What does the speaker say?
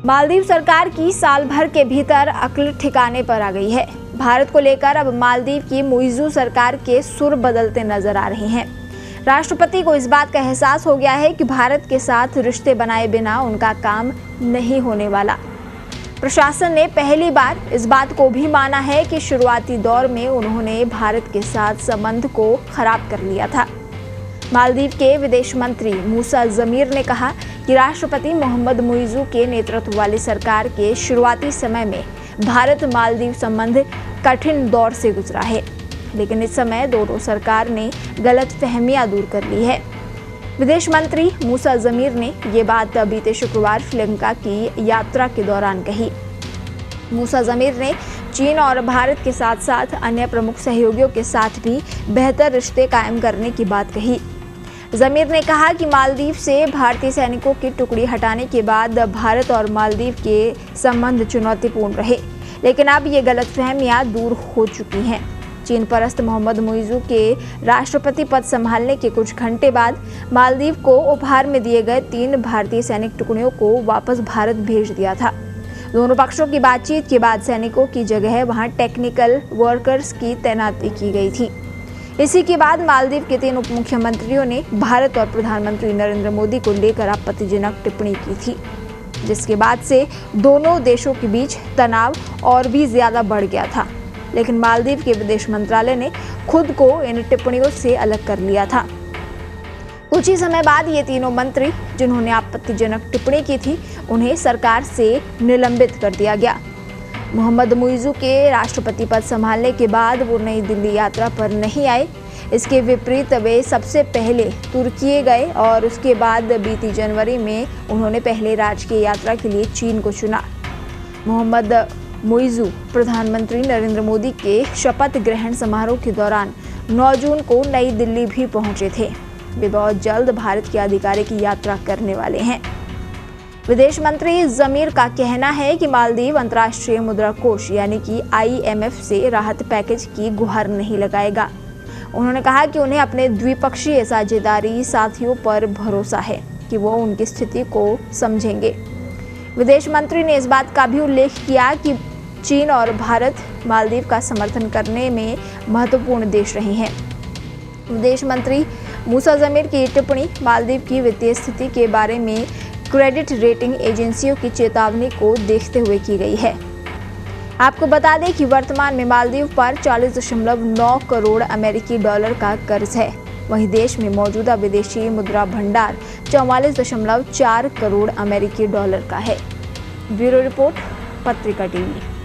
मालदीव सरकार की साल भर के भीतर अक्ल ठिकाने पर आ गई है। भारत को लेकर अब मालदीव की मुइज़्ज़ू सरकार के सुर बदलते नजर आ रहे हैं। राष्ट्रपति को इस बात का एहसास हो गया है कि भारत के साथ रिश्ते बनाए बिना उनका काम नहीं होने वाला। प्रशासन ने पहली बार इस बात को भी माना है कि शुरुआती दौर में उन्होंने भारत के साथ संबंध को खराब कर लिया था। मालदीव के विदेश मंत्री मूसा जमीर ने कहा कि राष्ट्रपति मोहम्मद मुइज़्ज़ू के नेतृत्व वाली सरकार के शुरुआती समय में भारत मालदीव संबंध कठिन दौर से गुजरा है, लेकिन इस समय दोनों सरकार ने गलतफहमियां दूर कर ली है। विदेश मंत्री मूसा जमीर ने ये बात बीते शुक्रवार श्रीलंका की यात्रा के दौरान कही। मूसा जमीर ने चीन और भारत के साथ साथ अन्य प्रमुख सहयोगियों के साथ भी बेहतर रिश्ते कायम करने की बात कही। जमीर ने कहा कि मालदीव से भारतीय सैनिकों की टुकड़ी हटाने के बाद भारत और मालदीव के संबंध चुनौतीपूर्ण रहे, लेकिन अब ये गलतफहमियां दूर हो चुकी हैं। चीन परस्त मोहम्मद मुइज़्ज़ू के राष्ट्रपति पद संभालने के कुछ घंटे बाद मालदीव को उपहार में दिए गए 3 भारतीय सैनिक टुकड़ियों को वापस भारत भेज दिया था। दोनों पक्षों की बातचीत के बाद सैनिकों की जगह वहां टेक्निकल वर्कर्स की तैनाती की गई थी। इसी के बाद मालदीव के 3 उप मुख्यमंत्रियों ने भारत और प्रधानमंत्री नरेंद्र मोदी को लेकर आपत्तिजनक टिप्पणी की थी, जिसके बाद से दोनों देशों के बीच तनाव और भी ज्यादा बढ़ गया था। लेकिन मालदीव के विदेश मंत्रालय ने खुद को इन टिप्पणियों से अलग कर लिया था। कुछ ही समय बाद ये तीनों मंत्री जिन्होंने आपत्तिजनक टिप्पणी की थी, उन्हें सरकार से निलंबित कर दिया गया। मोहम्मद मुइज़्ज़ू के राष्ट्रपति पद संभालने के बाद वो नई दिल्ली यात्रा पर नहीं आए। इसके विपरीत वे सबसे पहले तुर्की गए और उसके बाद बीती जनवरी में उन्होंने पहले राजकीय यात्रा के लिए चीन को चुना। मोहम्मद मुइज़्ज़ू प्रधानमंत्री नरेंद्र मोदी के शपथ ग्रहण समारोह के दौरान 9 जून को नई दिल्ली भी पहुंचे थे। वे बहुत जल्द भारत की आधिकारिक यात्रा करने वाले हैं। विदेश मंत्री जमीर का कहना है कि मालदीव अंतर्राष्ट्रीय मुद्रा कोष यानी कि IMF से राहत पैकेज की गुहार नहीं लगाएगा। उन्होंने कहा कि उन्हें अपने द्विपक्षीय साझेदारी साथियों पर भरोसा है कि वो उनकी स्थिति को समझेंगे। विदेश मंत्री ने इस बात का भी उल्लेख किया कि चीन और भारत मालदीव का समर्थन करने में महत्वपूर्ण देश रहे हैं। विदेश मंत्री मूसा जमीर की टिप्पणी मालदीव की वित्तीय स्थिति के बारे में क्रेडिट रेटिंग एजेंसियों की चेतावनी को देखते हुए की गई है। आपको बता दें कि वर्तमान में मालदीव पर 40.9 करोड़ अमेरिकी डॉलर का कर्ज है। वहीं देश में मौजूदा विदेशी मुद्रा भंडार 44.4 करोड़ अमेरिकी डॉलर का है। ब्यूरो रिपोर्ट, पत्रिका टीवी।